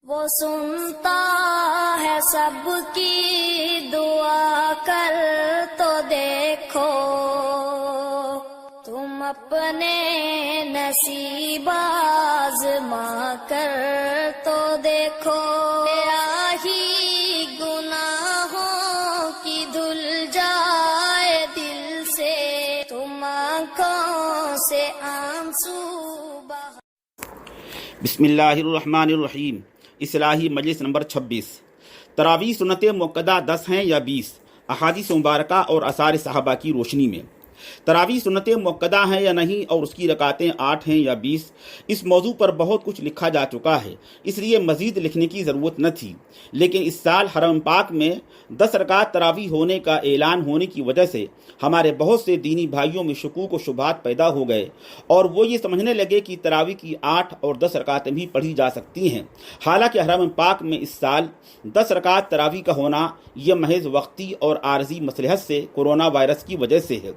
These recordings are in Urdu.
وہ سنتا ہے سب کی دعا، کر تو دیکھو تم اپنے نصیب آزما کر تو دیکھو، تیرا ہی گناہوں کی دھل جائے دل سے، تم آنکھوں سے آنسو بہا۔ بسم اللہ الرحمن الرحیم۔ اصلاحی مجلس نمبر 26۔ تراویح سنت موقدہ 10 ہیں یا 20؟ احادیث مبارکہ اور آثار صحابہ کی روشنی میں تراویح سنت موقدہ ہیں یا نہیں اور اس کی رکعتیں 8 ہیں یا 20، اس موضوع پر بہت کچھ لکھا جا چکا ہے، اس لیے مزید لکھنے کی ضرورت نہ تھی۔ لیکن اس سال حرم پاک میں 10 رکعت تراویح ہونے کا اعلان ہونے کی وجہ سے ہمارے بہت سے دینی بھائیوں میں شکوک و شبہات پیدا ہو گئے اور وہ یہ سمجھنے لگے کہ تراویح کی 8 اور 10 رکعتیں بھی پڑھی جا سکتی ہیں، حالانکہ حرم پاک میں اس سال 10 رکعت تراویح کا ہونا یہ محض وقتی اور عارضی مصلحت سے کورونا وائرس کی وجہ سے ہے۔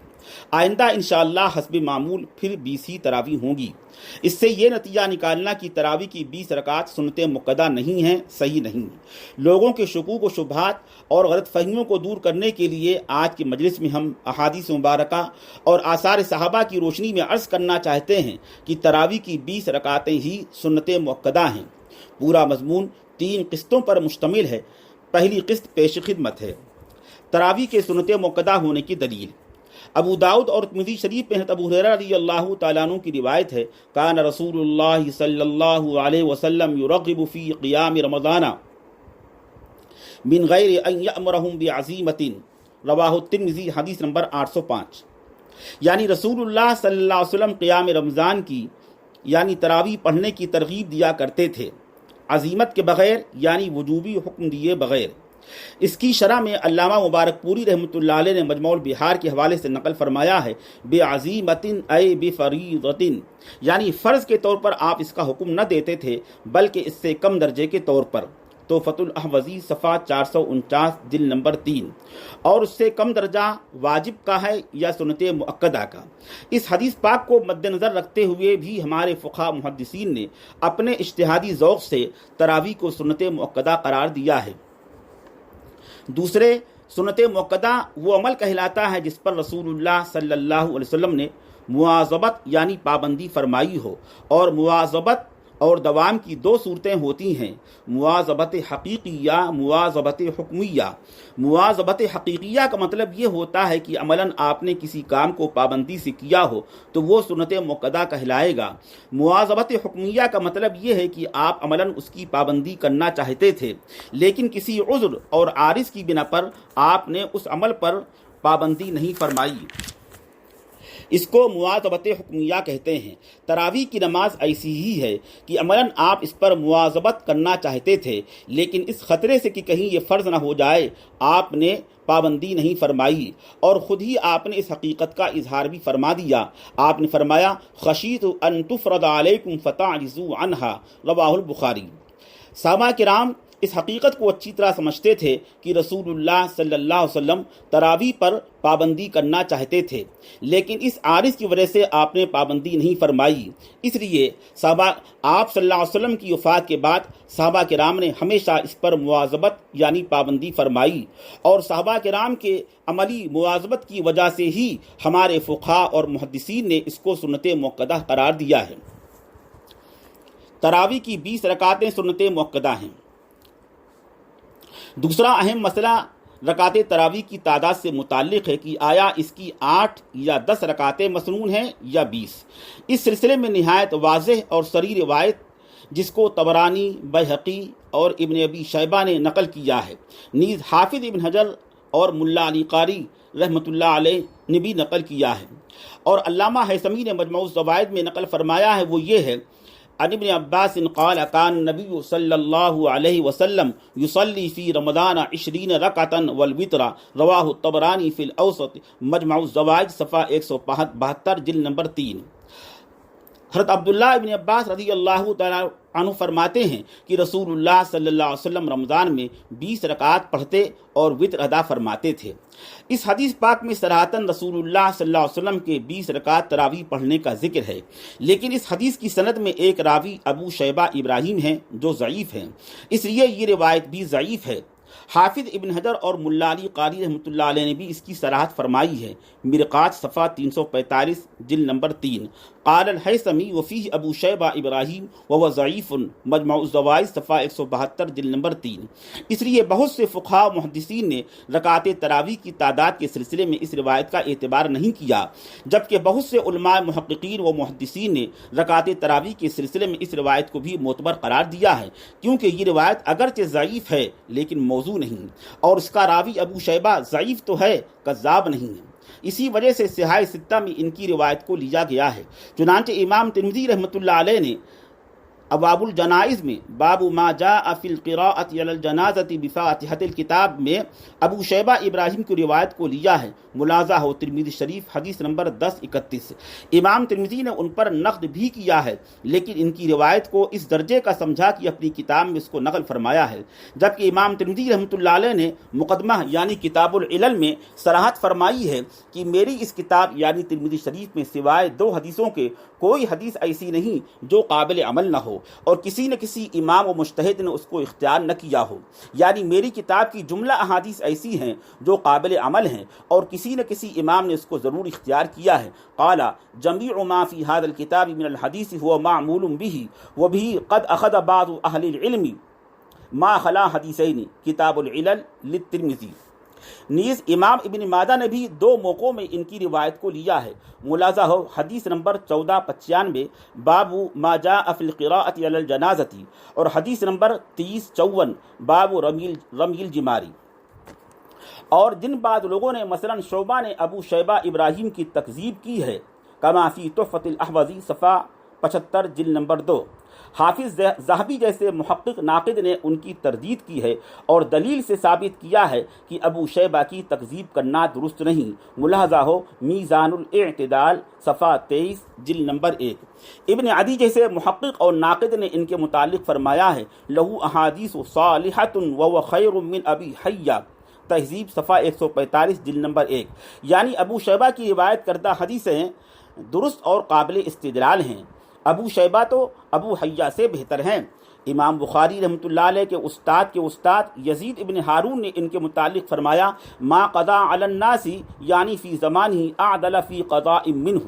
آئندہ انشاءاللہ حسب معمول پھر 20 ہی تراویح ہوں گی۔ اس سے یہ نتیجہ نکالنا کہ تراویح کی 20 رکعت سنت موقدہ نہیں ہیں صحیح نہیں۔ لوگوں کے شکوک و شبہات اور غلط فہمیوں کو دور کرنے کے لیے آج کے مجلس میں ہم احادیث مبارکہ اور آثار صحابہ کی روشنی میں عرض کرنا چاہتے ہیں کہ تراویح کی 20 رکعتیں ہی سنت موقدہ ہیں۔ پورا مضمون 3 قسطوں پر مشتمل ہے۔ پہلی قسط پیش خدمت ہے۔ تراویح کے سنت موقدہ ہونے کی دلیل۔ ابو داؤد اور ترمذی شریف میں ابو ہریرہ رضی اللہ تعالیٰ عنہ کی روایت ہے، کان رسول اللہ صلی اللہ علیہ وسلم یرغب فی قیام رمضان من غیر ان یأمرہم بعزیمۃ، رواہ الترمذی، حدیث نمبر 805۔ یعنی رسول اللہ صلی اللہ علیہ وسلم قیام رمضان کی یعنی تراویح پڑھنے کی ترغیب دیا کرتے تھے، عزیمت کے بغیر یعنی وجوبی حکم دیے بغیر۔ اس کی شرح میں علامہ مبارک پوری رحمۃ اللہ علیہ نے مجموع البحار کے حوالے سے نقل فرمایا ہے، بعزیمۃ ای بفریضۃ، یعنی فرض کے طور پر آپ اس کا حکم نہ دیتے تھے بلکہ اس سے کم درجے کے طور پر۔ تحفۃ الاحوذی صفحہ 449 جلد نمبر 3۔ اور اس سے کم درجہ واجب کا ہے یا سنت مؤکدہ کا۔ اس حدیث پاک کو مد نظر رکھتے ہوئے بھی ہمارے فقہاء محدثین نے اپنے اجتہادی ذوق سے تراویح کو سنت مؤکدہ قرار دیا ہے۔ دوسرے، سنت موقدہ وہ عمل کہلاتا ہے جس پر رسول اللہ صلی اللہ علیہ وسلم نے مواظبت یعنی پابندی فرمائی ہو، اور مواظبت اور دوام کی 2 صورتیں ہوتی ہیں، مواظبت حقیقیہ، مواظبت حکمیہ۔ مواظبت حقیقیہ کا مطلب یہ ہوتا ہے کہ عملاً آپ نے کسی کام کو پابندی سے کیا ہو تو وہ سنت موقدہ کہلائے گا۔ مواظبت حکمیہ کا مطلب یہ ہے کہ آپ عملاً اس کی پابندی کرنا چاہتے تھے لیکن کسی عذر اور عارض کی بنا پر آپ نے اس عمل پر پابندی نہیں فرمائی، اس کو مواظبت حکمیہ کہتے ہیں۔ تراویح کی نماز ایسی ہی ہے کہ عملاً آپ اس پر مواظبت کرنا چاہتے تھے لیکن اس خطرے سے کہ کہیں یہ فرض نہ ہو جائے آپ نے پابندی نہیں فرمائی، اور خود ہی آپ نے اس حقیقت کا اظہار بھی فرما دیا۔ آپ نے فرمایا، خشیت ان تفرض علیکم فتعجزوا عنہا، رواہ البخاری۔ صحابہ کرام اس حقیقت کو اچھی طرح سمجھتے تھے کہ رسول اللہ صلی اللہ علیہ وسلم تراویح پر پابندی کرنا چاہتے تھے لیکن اس عارض کی وجہ سے آپ نے پابندی نہیں فرمائی۔ اس لیے آپ صلی اللہ علیہ وسلم کی وفات کے بعد صحابہ کرام نے ہمیشہ اس پر مواظبت یعنی پابندی فرمائی، اور صحابہ کرام کے عملی مواظبت کی وجہ سے ہی ہمارے فقہاء اور محدثین نے اس کو سنت موقدہ قرار دیا ہے۔ تراویح کی 20 رکعتیں سنت موقدہ ہیں۔ دوسرا اہم مسئلہ رکعت تراویح کی تعداد سے متعلق ہے کہ آیا اس کی 8 یا 10 رکعتیں مسنون ہیں یا 20۔ اس سلسلے میں نہایت واضح اور صریح روایت جس کو طبرانی، بیہقی اور ابن ابی شیبہ نے نقل کیا ہے، نیز حافظ ابن حجر اور ملا علی قاری رحمۃ اللہ علیہ نے بھی نقل کیا ہے، اور علامہ ہیثمی نے مجموع الزوائد میں نقل فرمایا ہے، وہ یہ ہے، عن ابن عباس قال كان النبي صلى الله عليه وسلم يصلي في رمضان 20 ركعة والوتر، رواه الطبراني في الأوسط، مجمع الزوائد صفحہ 172 جلد نمبر 3۔ حضرت عبداللہ ابن عباس رضی اللہ تعالیٰ عنہ فرماتے ہیں کہ رسول اللہ صلی اللہ علیہ وسلم رمضان میں 20 رکعات پڑھتے اور وتر ادا فرماتے تھے۔ اس حدیث پاک میں صراحتاً رسول اللہ صلی اللہ علیہ وسلم کے 20 رکعات تراویح پڑھنے کا ذکر ہے، لیکن اس حدیث کی سند میں ایک راوی ابو شیبہ ابراہیم ہیں جو ضعیف ہیں، اس لیے یہ روایت بھی ضعیف ہے۔ حافظ ابن حجر اور ملا علی قاری رحمۃ اللہ علیہ نے بھی اس کی صراحت فرمائی ہے۔ مرقات صفحہ 345 جلد نمبر 3۔ قال الحیثمی وفیہ ابو شیبہ ابراہیم وهو ضعیف، مجمع الزوائد صفحہ 172 جلد نمبر 3۔ اس لیے بہت سے فقہاء و محدثین نے رکعات تراویح کی تعداد کے سلسلے میں اس روایت کا اعتبار نہیں کیا، جبکہ بہت سے علماء محققین و محدثین نے رکعات تراویح کے سلسلے میں اس روایت کو بھی معتبر قرار دیا ہے، کیونکہ یہ روایت اگرچہ ضعیف ہے لیکن موضوع نہیں، اور اس کا راوی ابو شیبہ ضعیف تو ہے، کذاب نہیں ہے۔ اسی وجہ سے صحاح ستہ میں ان کی روایت کو لیا گیا ہے۔ چنانچہ امام ترمذی رحمۃ اللہ علیہ نے ابواب الجنائز میں باب ما جاء فی القراءۃ علی الجنازۃ بفاتحۃ الکتاب میں ابو شیبہ ابراہیم کی روایت کو لیا ہے۔ ملاحظہ ہو ترمذی شریف حدیث نمبر 1031۔ امام ترمذی نے ان پر نقد بھی کیا ہے، لیکن ان کی روایت کو اس درجے کا سمجھا کہ اپنی کتاب میں اس کو نقل فرمایا ہے، جبکہ امام ترمذی رحمۃ اللہ علیہ نے مقدمہ یعنی کتاب العلل میں صراحت فرمائی ہے کہ میری اس کتاب یعنی ترمذی شریف میں سوائے 2 حدیثوں کے کوئی حدیث ایسی نہیں جو قابل عمل نہ ہو، اور کسی نہ کسی امام و مجتہد نے اس کو اختیار نہ کیا ہو، یعنی میری کتاب کی جملہ احادیث ایسی ہیں جو قابل عمل ہیں اور کسی نہ کسی امام نے اس کو ضرور اختیار کیا ہے۔ قال جميع ما في هذا الكتاب من الحديث هو معمول به وبه قد اخذ بعض اهل العلم ما خلا حدیثین کتاب العلل للترمذی۔ نیز امام ابن ماجہ نے بھی 2 موقعوں میں ان کی روایت کو لیا ہے۔ ملاحظہ ہو حدیث نمبر 1495 باب ما جاء فی القراءۃ علی الجنازۃ، اور حدیث نمبر 3054 باب رمی الجماری۔ اور جن بعض لوگوں نے مثلا شعبہ نے ابو شیبہ ابراہیم کی تکذیب کی ہے، کما فی تحفۃ الاحوذی صفحہ 75 جلد نمبر 2۔ حافظ ذہبی جیسے محقق ناقد نے ان کی تردید کی ہے اور دلیل سے ثابت کیا ہے کہ ابو شیبہ کی تکذیب کرنا درست نہیں۔ ملاحظہ ہو میزان الاعتدال صفحہ 23 جلد نمبر 1۔ ابن عدی جیسے محقق اور ناقد نے ان کے متعلق فرمایا ہے لہو احادیث صالحۃ وهو خیر من ابی حیہ، تہذیب صفحہ 145 جلد نمبر 1۔ یعنی ابو شیبہ کی روایت کردہ حدیثیں درست اور قابل استدلال ہیں۔ ابو شیبہ تو ابو حیہ سے بہتر ہیں۔ امام بخاری رحمۃ اللہ علیہ کے استاد یزید ابن ہارون نے ان کے متعلق فرمایا ما قضا علی الناس یعنی فی زمانہ اعدل فی قضاء منہ،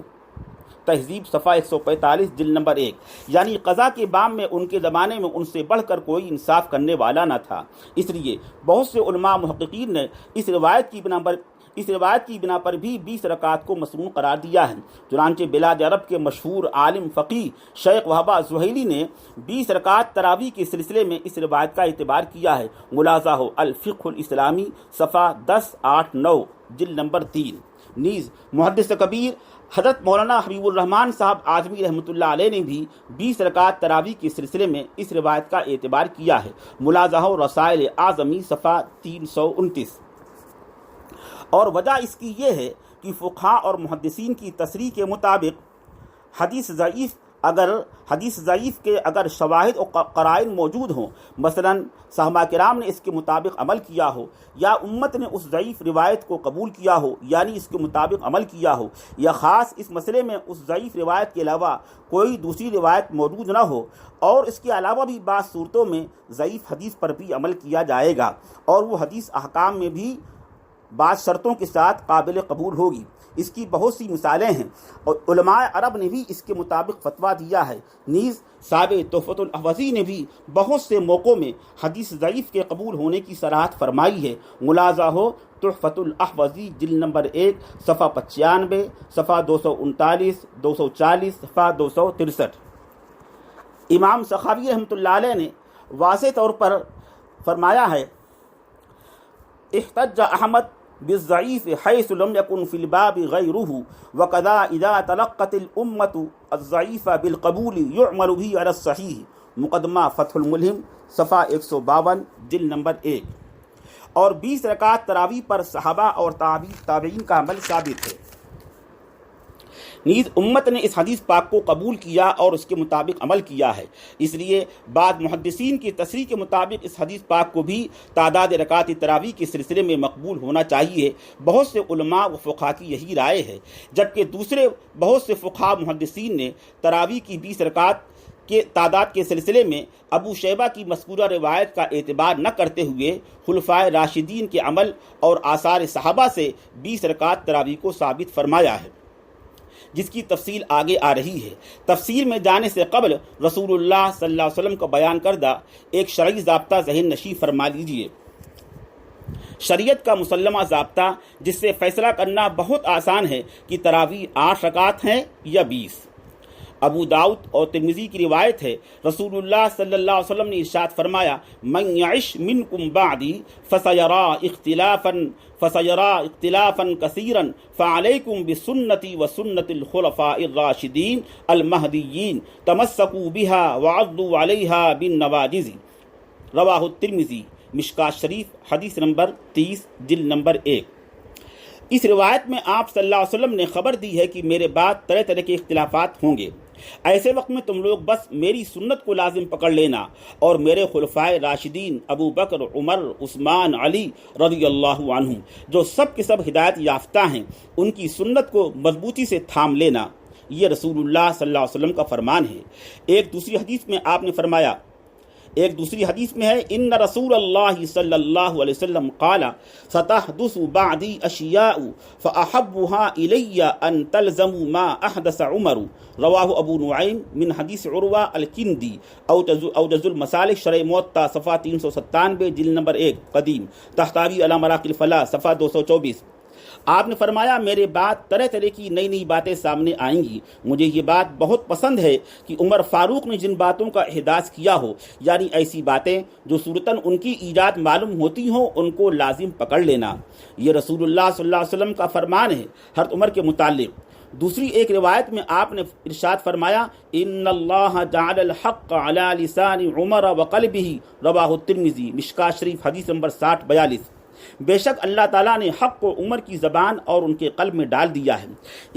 تہذیب صفحہ 145 جلد نمبر 1۔ یعنی قضا کے باب میں ان کے زمانے میں ان سے بڑھ کر کوئی انصاف کرنے والا نہ تھا۔ اس لیے بہت سے علماء محققین نے اس روایت کی بنا پر بھی 20 رکعات کو مسنون قرار دیا ہے۔ چنانچہ بلاد عرب کے مشہور عالم فقیہ شیخ وہبہ زہیلی نے 20 رکعات تراویح کے سلسلے میں اس روایت کا اعتبار کیا ہے۔ ملاحظہ ہو الفقہ الاسلامی صفحہ 1089 جلد نمبر 3۔ نیز محدث کبیر حضرت مولانا حبیب الرحمن صاحب اعظمی رحمۃ اللہ علیہ نے بھی 20 رکعات تراویح کے سلسلے میں اس روایت کا اعتبار کیا ہے۔ ملاحظہ ہو رسائل اعظمی صفحہ 329۔ اور وجہ اس کی یہ ہے کہ فقہاء اور محدثین کی تصریح کے مطابق حدیث ضعیف کے اگر شواہد اور قرائن موجود ہوں، مثلا صحابہ کرام نے اس کے مطابق عمل کیا ہو، یا امت نے اس ضعیف روایت کو قبول کیا ہو یعنی اس کے مطابق عمل کیا ہو، یا خاص اس مسئلے میں اس ضعیف روایت کے علاوہ کوئی دوسری روایت موجود نہ ہو، اور اس کے علاوہ بھی بعض صورتوں میں ضعیف حدیث پر بھی عمل کیا جائے گا، اور وہ حدیث احکام میں بھی بعض شرطوں کے ساتھ قابل قبول ہوگی۔ اس کی بہت سی مثالیں ہیں، اور علماء عرب نے بھی اس کے مطابق فتویٰ دیا ہے۔ نیز صاحب تحفۃ الاحوذی نے بھی بہت سے موقعوں میں حدیث ضعیف کے قبول ہونے کی صراحت فرمائی ہے۔ ملاحظہ ہو تحفۃ الاحوذی جلد نمبر 1 صفحہ 95، صفحہ 239، 240، صفحہ 263۔ امام سخاوی رحمۃ اللہ علیہ نے واضح طور پر فرمایا ہے احتج احمد بالضعیف حیث لم یکن فی الباب غیرہ وکذا اذا تلقت الامة الضعیف بالقبول یعمل به علی الصحیح، مقدمہ فتح الملہم صفحہ 152 جلد نمبر 1۔ اور 20 رکعات تراویح پر صحابہ اور تابعین کا عمل ثابت ہے۔ نیز امت نے اس حدیث پاک کو قبول کیا اور اس کے مطابق عمل کیا ہے۔ اس لیے بعض محدثین کی تصریح کے مطابق اس حدیث پاک کو بھی تعداد رکعات تراویح کے سلسلے میں مقبول ہونا چاہیے۔ بہت سے علماء و فقہا کی یہی رائے ہے، جبکہ دوسرے بہت سے فقہا محدثین نے تراویح کی 20 رکعات کے تعداد کے سلسلے میں ابو شیبہ کی مذکورہ روایت کا اعتبار نہ کرتے ہوئے خلفائے راشدین کے عمل اور آثار صحابہ سے 20 رکعات تراویح کو ثابت فرمایا ہے، جس کی تفصیل آگے آ رہی ہے۔ تفصیل میں جانے سے قبل رسول اللہ صلی اللہ علیہ وسلم کا بیان کردہ ایک شرعی ضابطہ ذہن نشین فرما لیجیے۔ شریعت کا مسلمہ ضابطہ جس سے فیصلہ کرنا بہت آسان ہے کہ تراویح 8 رکعات ہیں یا 20۔ ابو داؤد اور ترمذی کی روایت ہے، رسول اللہ صلی اللہ علیہ وسلم نے ارشاد فرمایا، من یعش منکم بعدی فسیرى اختلافا کثیرا فعلیکم بسنتی وسنت الخلفاء الراشدین المہدیین تمسکوا بها وعضوا علیہا بالنواجذ۔ رواہ الترمذی، مشکاۃ شریف، حدیث نمبر 30، جلد نمبر 1۔ اس روایت میں آپ صلی اللہ علیہ وسلم نے خبر دی ہے کہ میرے بعد طرح طرح کے اختلافات ہوں گے، ایسے وقت میں تم لوگ بس میری سنت کو لازم پکڑ لینا اور میرے خلفائے راشدین ابو بکر، عمر، عثمان، علی رضی اللہ عنہم جو سب کے سب ہدایت یافتہ ہیں، ان کی سنت کو مضبوطی سے تھام لینا۔ یہ رسول اللہ صلی اللہ علیہ وسلم کا فرمان ہے۔ ایک دوسری حدیث میں آپ نے فرمایا، ہے، ان رسول اللہ صلی اللہ علیہ وسلم قال ستحدث بعدی اشیاء فاحبها الی ان تلزموا ما احدث عمر۔ رواہ ابو نعیم من حدیث عروہ الکندی، اوجز المسالک، شرح موطا، صفحہ 397، جلد نمبر 1، قدیم، تحتاوی علی مراقی الفلاح، صفحہ 224۔ آپ نے فرمایا، میرے بعد طرح طرح کی نئی نئی باتیں سامنے آئیں گی، مجھے یہ بات بہت پسند ہے کہ عمر فاروق نے جن باتوں کا احداث کیا ہو، یعنی ایسی باتیں جو صورتاً ان کی ایجاد معلوم ہوتی ہوں، ان کو لازم پکڑ لینا۔ یہ رسول اللہ صلی اللہ علیہ وسلم کا فرمان ہے حضرت عمر کے متعلق۔ دوسری ایک روایت میں آپ نے ارشاد فرمایا، ان اللہ جعل الحق علی لسان عمر وقلبہ۔ رواہ الترمذی، مشکاۃ شریف، حدیث نمبر 6042۔ بے شک اللہ تعالیٰ نے حق کو عمر کی زبان اور ان کے قلب میں ڈال دیا ہے۔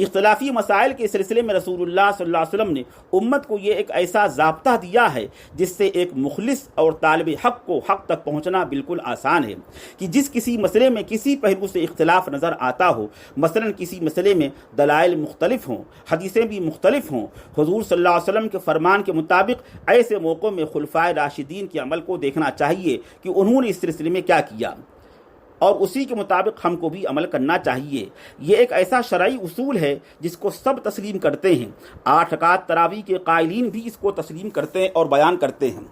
اختلافی مسائل کے سلسلے میں رسول اللہ صلی اللہ علیہ وسلم نے امت کو یہ ایک ایسا ضابطہ دیا ہے جس سے ایک مخلص اور طالب حق کو حق تک پہنچنا بالکل آسان ہے، کہ جس کسی مسئلے میں کسی پہلو سے اختلاف نظر آتا ہو، مثلا کسی مسئلے میں دلائل مختلف ہوں، حدیثیں بھی مختلف ہوں، حضور صلی اللہ علیہ وسلم کے فرمان کے مطابق ایسے موقعوں میں خلفائے راشدین کے عمل کو دیکھنا چاہیے کہ انہوں نے اس سلسلے میں کیا کیا، اور اسی کے مطابق ہم کو بھی عمل کرنا چاہیے۔ یہ ایک ایسا شرعی اصول ہے جس کو سب تسلیم کرتے ہیں۔ 8 رکعات تراویح کے قائلین بھی اس کو تسلیم کرتے اور بیان کرتے ہیں۔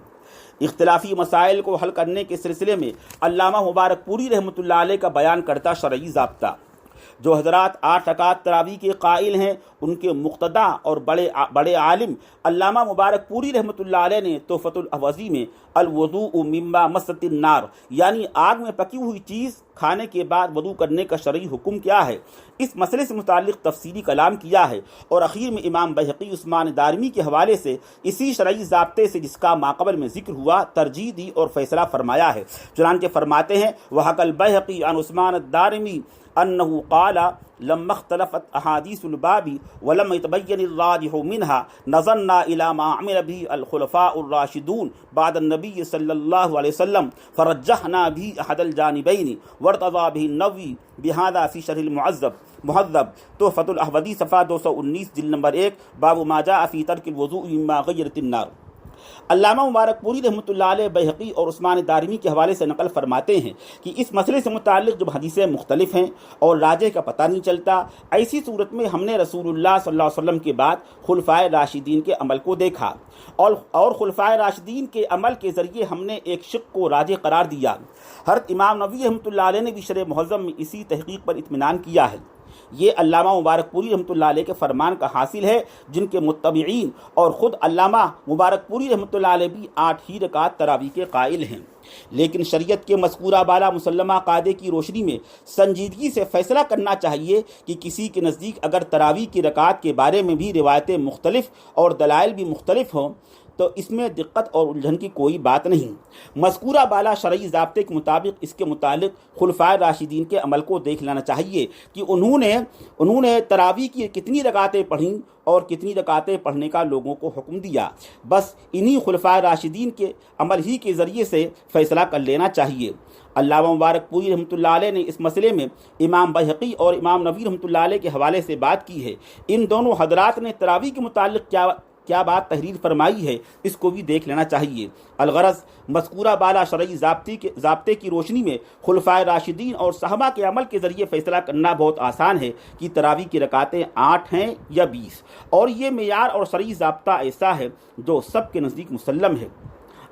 اختلافی مسائل کو حل کرنے کے سلسلے میں علامہ مبارک پوری رحمۃ اللہ علیہ کا بیان کرتا شرعی ضابطہ، جو حضرات 8 رکعات تراویح کے قائل ہیں، ان کے مقتدا اور بڑے عالم علامہ مبارک پوری رحمۃ اللہ علیہ نے تحفۃ الاحوذی میں الوضوء مما مست النار، یعنی آگ میں پکی ہوئی چیز کھانے کے بعد وضو کرنے کا شرعی حکم کیا ہے، اس مسئلے سے متعلق تفصیلی کلام کیا ہے، اور اخیر میں امام بہقی عثمان دارمی کے حوالے سے اسی شرعی ضابطے سے جس کا ماقبل میں ذکر ہوا ترجیح دی اور فیصلہ فرمایا ہے۔ چنانچہ فرماتے ہیں، وحق البہقی عن عثمان الدارمی انه قال لما اختلفت احادیث الباب ولم يتبين الراجح منها نظرنا الى ما عمل به الخلفاء الراشدون بعد النبي صلى الله عليه وسلم فرجحنا به احد الجانبين وارتضى به النووي بهذا في شرح المهذب تحفۃ الاحوذی، صفحہ 219، جلد نمبر 1، باب ما جاء في ترك الوضوء مما غيرت النار۔ علامہ مبارک پوری رحمۃ اللہ علیہ بہقی اور عثمان دارمی کے حوالے سے نقل فرماتے ہیں کہ اس مسئلے سے متعلق جب حدیثیں مختلف ہیں اور راجح کا پتہ نہیں چلتا، ایسی صورت میں ہم نے رسول اللہ صلی اللہ علیہ وسلم کے بعد خلفائے راشدین کے عمل کو دیکھا، اور خلفائے راشدین کے عمل کے ذریعے ہم نے ایک شق کو راجح قرار دیا۔ حضرت امام نووی رحمۃ اللہ علیہ نے بھی شرح مہذب میں اسی تحقیق پر اطمینان کیا ہے۔ یہ علامہ مبارک پوری رحمۃ اللہ علیہ کے فرمان کا حاصل ہے، جن کے متبعین اور خود علامہ مبارک پوری رحمۃ اللہ علیہ بھی 8 ہی رکعات تراویح کے قائل ہیں۔ لیکن شریعت کے مذکورہ بالا مسلمہ قاعدے کی روشنی میں سنجیدگی سے فیصلہ کرنا چاہیے کہ کسی کے نزدیک اگر تراویح کی رکعات کے بارے میں بھی روایتیں مختلف اور دلائل بھی مختلف ہوں تو اس میں دقت اور الجھن کی کوئی بات نہیں۔ مذکورہ بالا شرعی ضابطے کے مطابق اس کے متعلق خلفائے راشدین کے عمل کو دیکھ لینا چاہیے کہ انہوں نے تراویح کی کتنی رکعتیں پڑھیں اور کتنی رکعتیں پڑھنے کا لوگوں کو حکم دیا۔ بس انہی خلفائے راشدین کے عمل ہی کے ذریعے سے فیصلہ کر لینا چاہیے۔ علامہ مبارک پوری رحمۃ اللہ علیہ نے اس مسئلے میں امام بیہقی اور امام نووی رحمۃ اللہ علیہ کے حوالے سے بات کی ہے۔ ان دونوں حضرات نے تراویح کے متعلق کیا بات تحریر فرمائی ہے، اس کو بھی دیکھ لینا چاہیے۔ الغرض مذکورہ بالا شرعی ضابطے کی روشنی میں خلفائے راشدین اور صحابہ کے عمل کے ذریعے فیصلہ کرنا بہت آسان ہے کہ تراویح کی رکعتیں 8 ہیں یا 20، اور یہ معیار اور شرعی ضابطہ ایسا ہے جو سب کے نزدیک مسلم ہے۔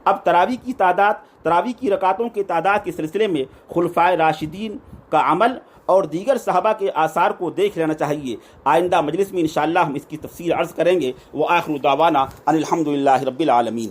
اب تراویح کی رکعتوں کی تعداد کے سلسلے میں خلفائے راشدین کا عمل اور دیگر صحابہ کے آثار کو دیکھ لینا چاہیے۔ آئندہ مجلس میں انشاءاللہ ہم اس کی تفصیل عرض کریں گے۔ وآخر دعوانا ان الحمدللہ رب العالمین۔